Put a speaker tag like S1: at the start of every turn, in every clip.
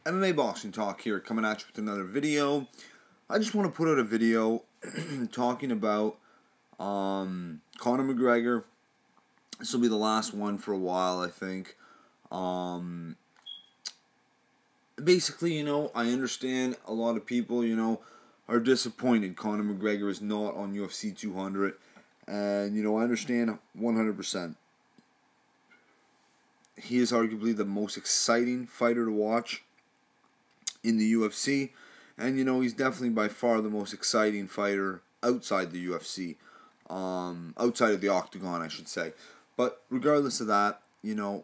S1: MMA Boxing Talk here, coming at you with another video. I just want to put out a video talking about Conor McGregor. This will be the last one for a while, I think. Basically, I understand a lot of people, are disappointed Conor McGregor is not on UFC 200. And, I understand 100%. He is arguably the most exciting fighter to watch in the UFC, and he's definitely by far the most exciting fighter outside the UFC, outside of the octagon, I should say. But regardless of that, I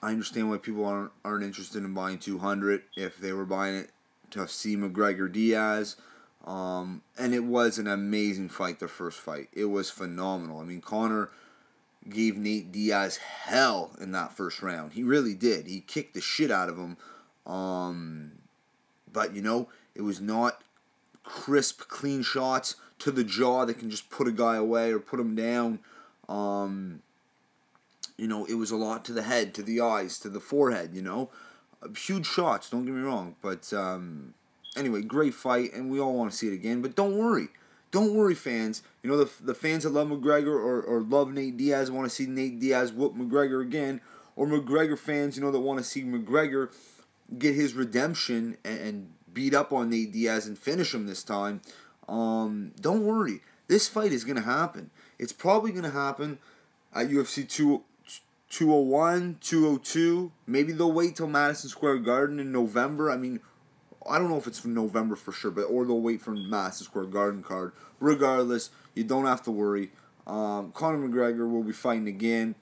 S1: understand why people aren't interested in buying 200 if they were buying it to see McGregor Diaz. And it was an amazing fight, the first fight. It was phenomenal. I mean, Conor gave Nate Diaz hell in that first round. He really did. He kicked the shit out of him. But, it was not crisp, clean shots to the jaw that can just put a guy away or put him down. It was a lot to the head, to the eyes, to the forehead, Huge shots, don't get me wrong. But, anyway, great fight, and we all want to see it again. But don't worry. Don't worry, fans. The fans that love McGregor or love Nate Diaz want to see Nate Diaz whoop McGregor again. Or McGregor fans, that want to see McGregor get his redemption and beat up on Nate Diaz and finish him this time. Don't worry. This fight is going to happen. It's probably going to happen at UFC 201, 202. Maybe they'll wait till Madison Square Garden in November. I mean, I don't know if it's for November for sure, or they'll wait for Madison Square Garden card. Regardless, you don't have to worry. Conor McGregor will be fighting again.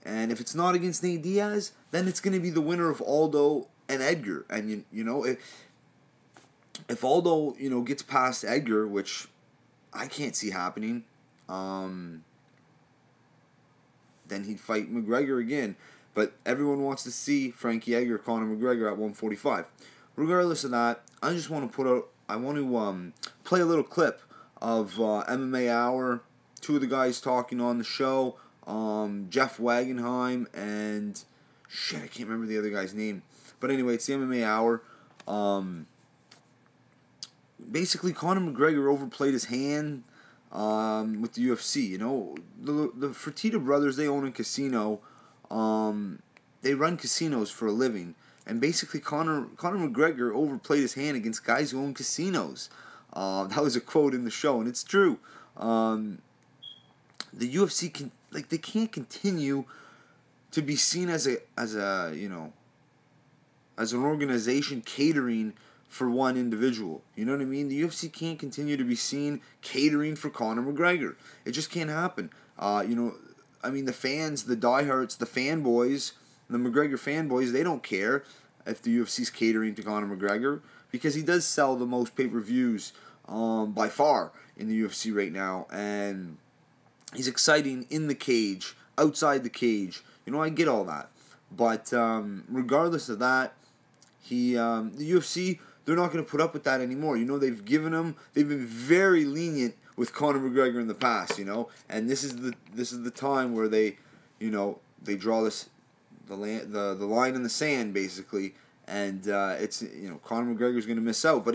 S1: And if it's not against Nate Diaz, then it's going to be the winner of Aldo and Edgar. And, if Aldo, gets past Edgar, which I can't see happening, then he'd fight McGregor again. But everyone wants to see Frankie Edgar, Conor McGregor at 145. Regardless of that, I just want to play a little clip of MMA Hour. Two of the guys talking on the show, Jeff Wagenheim and I can't remember the other guy's name. But anyway, it's the MMA Hour. Basically, Conor McGregor overplayed his hand with the UFC. The Fertitta brothers, they own a casino. They run casinos for a living. And basically, Conor McGregor overplayed his hand against guys who own casinos. That was a quote in the show, and it's true. The UFC can't continue to be seen as an organization catering for one individual. You know what I mean? The UFC can't continue to be seen catering for Conor McGregor. It just can't happen. The fans, the diehards, the fanboys, the McGregor fanboys, they don't care if the UFC's catering to Conor McGregor because he does sell the most pay-per-views by far in the UFC right now, and he's exciting in the cage, outside the cage. I get all that, but regardless of that, the UFC, they're not going to put up with that anymore. They've been very lenient with Conor McGregor in the past, and this is the time where they draw the line in the sand, basically, and it's Conor McGregor's going to miss out. But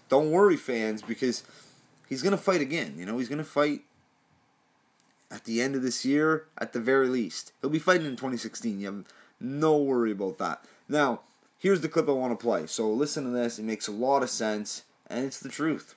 S1: don't worry, fans, because he's going to fight again. He's going to fight at the end of this year, at the very least. He'll be fighting in 2016. You have no worry about that. Now, here's the clip I want to play. So listen to this. It makes a lot of sense, and it's the truth.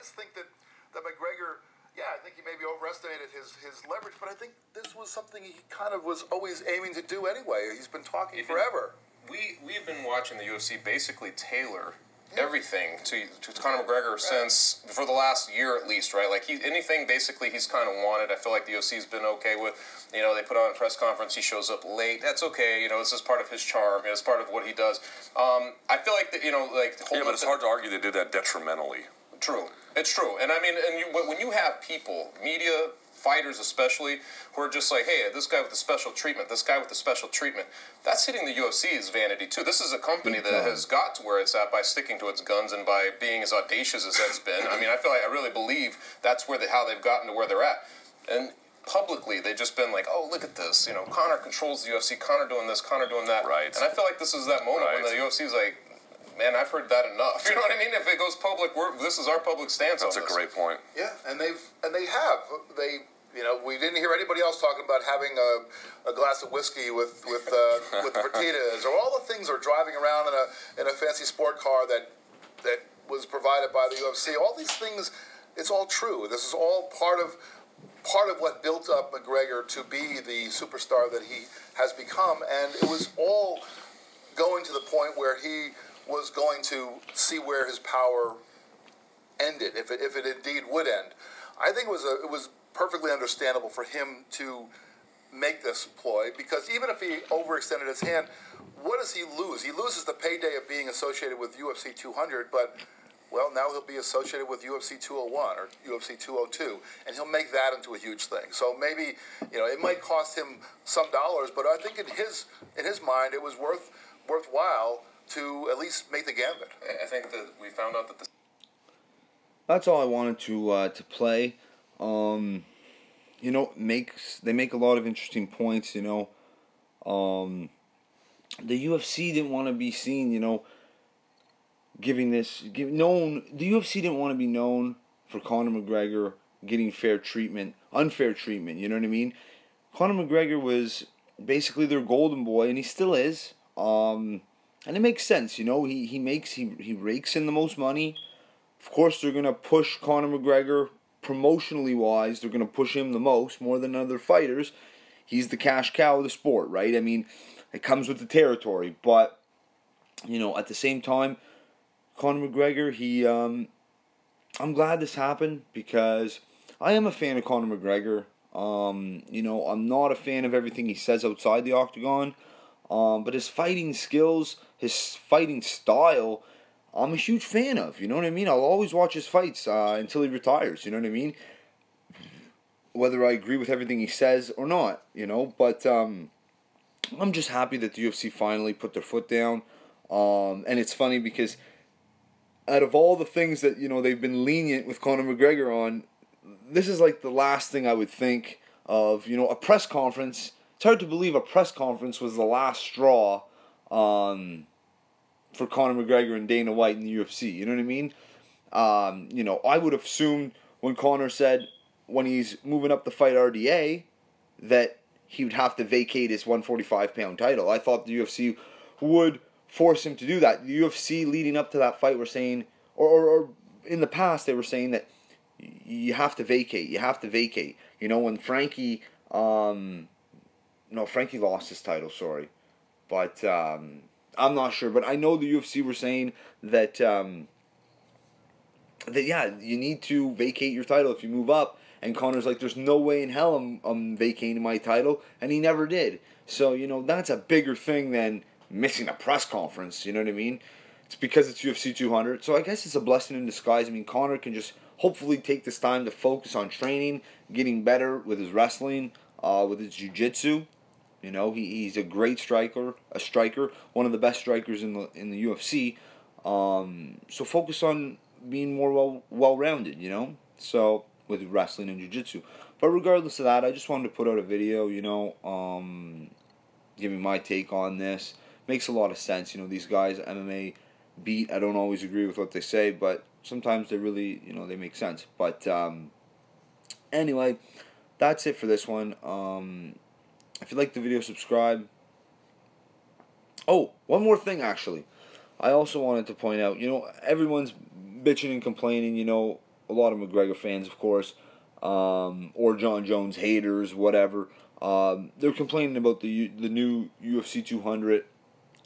S2: I think that McGregor, I think he maybe overestimated his leverage, but I think this was something he kind of was always aiming to do anyway. He's been talking forever.
S3: We've been watching the UFC basically tailor everything to Conor McGregor since for the last year at least, right? Like anything basically he's kind of wanted. I feel like the UFC's been okay with. They put on a press conference. He shows up late. That's okay. This is part of his charm. It's part of what he does. I feel like that.
S4: But it's hard to argue they did that detrimentally.
S3: True. It's true. And when you have people, media, fighters especially, who are just like, hey, this guy with the special treatment, this guy with the special treatment, that's hitting the UFC's vanity too. This is a company that has got to where it's at by sticking to its guns and by being as audacious as it's been. I really believe that's how they've gotten to where they're at. And publicly they've just been like, oh, look at this, Conor controls the UFC, Conor doing this, Conor doing that.
S4: Right.
S3: And I feel like this is that moment when the UFC is like, man, I've heard that enough. You know what I mean? If it goes public, this is our public stance.
S4: That's
S3: on
S4: a
S3: this.
S4: great point.
S2: Yeah, and they have. We didn't hear anybody else talking about having a glass of whiskey with Fertitas, or all the things are driving around in a fancy sport car that was provided by the UFC. All these things, it's all true. This is all part of what built up McGregor to be the superstar that he has become, and it was all going to the point where he was going to see where his power ended, if it indeed would end. I think it was perfectly understandable for him to make this ploy, because even if he overextended his hand, what does he lose? He loses the payday of being associated with UFC 200, but, well, now he'll be associated with UFC 201 or UFC 202, and he'll make that into a huge thing. So maybe, it might cost him some dollars, but I think in his mind it was worthwhile to at least make the gambit.
S3: I think that we found out that the...
S1: That's all I wanted to play. They make a lot of interesting points. The UFC didn't want to be seen, The UFC didn't want to be known for Conor McGregor getting unfair treatment. You know what I mean? Conor McGregor was basically their golden boy, and he still is. And it makes sense. He rakes in the most money. Of course, they're gonna push Conor McGregor. Promotionally wise, they're going to push him the most, more than other fighters. He's the cash cow of the sport, right? I mean, it comes with the territory. But, at the same time, Conor McGregor, I'm glad this happened, because I am a fan of Conor McGregor. I'm not a fan of everything he says outside the octagon. But his fighting skills, his fighting style, I'm a huge fan of, you know what I mean? I'll always watch his fights until he retires, you know what I mean? Whether I agree with everything he says or not, But I'm just happy that the UFC finally put their foot down. And it's funny because out of all the things that, they've been lenient with Conor McGregor on, this is like the last thing I would think of, a press conference. It's hard to believe a press conference was the last straw for Conor McGregor and Dana White in the UFC. You know what I mean? I would have assumed when Conor said when he's moving up to fight RDA that he would have to vacate his 145-pound title. I thought the UFC would force him to do that. The UFC leading up to that fight were saying, or in the past they were saying that you have to vacate. You have to vacate. When Frankie, Frankie lost his title, sorry. But I'm not sure, but I know the UFC were saying that you need to vacate your title if you move up. And Conor's like, there's no way in hell I'm vacating my title, and he never did. So that's a bigger thing than missing a press conference. You know what I mean? It's because it's UFC 200. So I guess it's a blessing in disguise. I mean, Conor can just hopefully take this time to focus on training, getting better with his wrestling, with his jiu-jitsu. He's a great striker, one of the best strikers in the UFC. So focus on being more well-rounded, So with wrestling and jiu-jitsu. But regardless of that, I just wanted to put out a video, giving my take on this. Makes a lot of sense, these guys MMA beat. I don't always agree with what they say, but sometimes they really, they make sense. But anyway, that's it for this one. If you like the video, subscribe. Oh, one more thing, actually. I also wanted to point out, everyone's bitching and complaining, a lot of McGregor fans, of course, or John Jones haters, whatever. They're complaining about the new UFC 200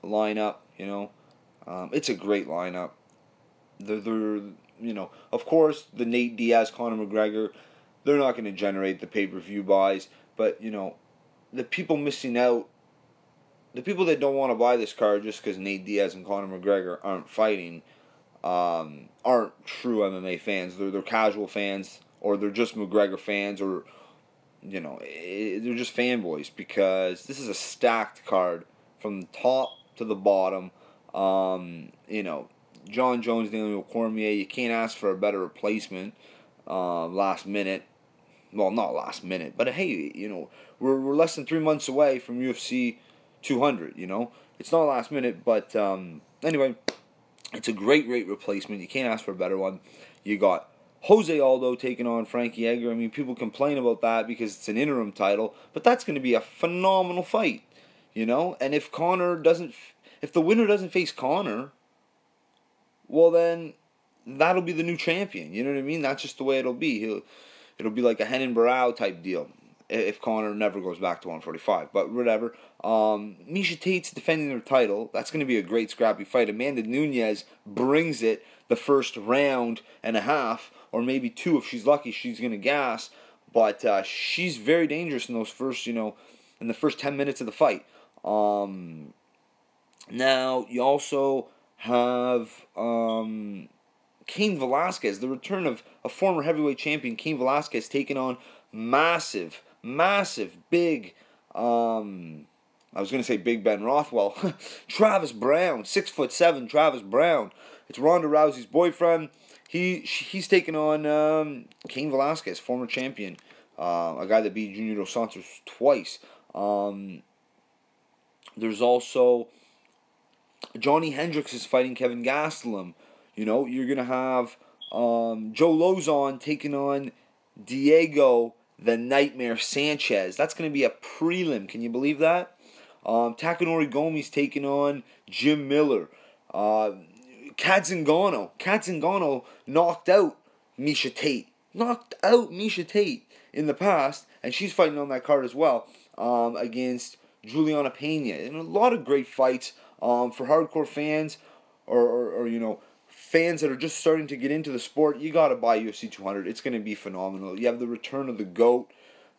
S1: lineup, It's a great lineup. They're of course, the Nate Diaz, Conor McGregor, they're not going to generate the pay-per-view buys, but, the people missing out, the people that don't want to buy this card just because Nate Diaz and Conor McGregor aren't fighting, aren't true MMA fans. They're casual fans, or they're just McGregor fans, or they're just fanboys, because this is a stacked card from the top to the bottom. John Jones, Daniel Cormier, you can't ask for a better replacement. Last minute, well, not last minute, but hey, we're less than 3 months away from UFC 200. It's not last minute, but anyway, it's a great replacement. You can't ask for a better one. You got Jose Aldo taking on Frankie Edgar. I mean, people complain about that because it's an interim title, but that's going to be a phenomenal fight. And if the winner doesn't face Conor, well then that'll be the new champion. You know what I mean? That's just the way it'll be. It'll be like a Henan Barrow type deal if Conor never goes back to 145. But whatever. Miesha Tate's defending her title. That's going to be a great scrappy fight. Amanda Nunes brings it the first round and a half, or maybe 2 if she's lucky. She's going to gas. But she's very dangerous in those first, in the first 10 minutes of the fight. Now, you also have Cain Velasquez, the return of a former heavyweight champion, Cain Velasquez, taking on massive, big, I was going to say Big Ben Rothwell, Travis Brown, 6'7", Travis Brown. It's Ronda Rousey's boyfriend. He's taking on Cain Velasquez, former champion, a guy that beat Junior Dos Santos twice. There's also Johnny Hendricks is fighting Kevin Gastelum. You're going to have Joe Lozon taking on Diego the Nightmare Sanchez. That's going to be a prelim. Can you believe that? Takanori Gomi's taking on Jim Miller. Kat Zingano knocked out Miesha Tate. In the past, and she's fighting on that card as well against Juliana Pena. And a lot of great fights for hardcore fans or fans that are just starting to get into the sport. You got to buy UFC 200. It's going to be phenomenal. You have the return of the GOAT,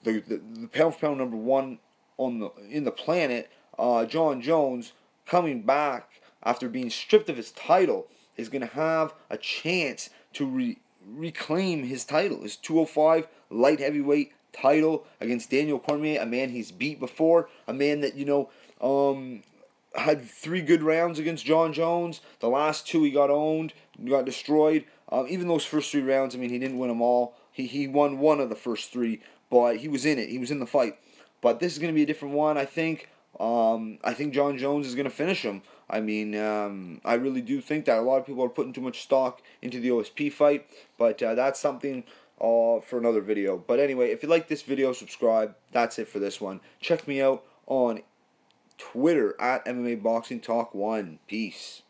S1: the pound for pound number 1 in the planet, John Jones, coming back after being stripped of his title, is going to have a chance to reclaim his title, his 205 light heavyweight title against Daniel Cormier, a man he's beat before, a man that had 3 good rounds against John Jones. The last 2 he got owned, got destroyed. Even those first 3 rounds, I mean, he didn't win them all. He won 1 of the first 3, but he was in it. He was in the fight. But this is going to be a different one, I think. I think John Jones is going to finish him. I mean, I really do think that. A lot of people are putting too much stock into the OSP fight, but that's something for another video. But anyway, if you like this video, subscribe. That's it for this one. Check me out on Twitter at MMA Boxing Talk 1. Peace.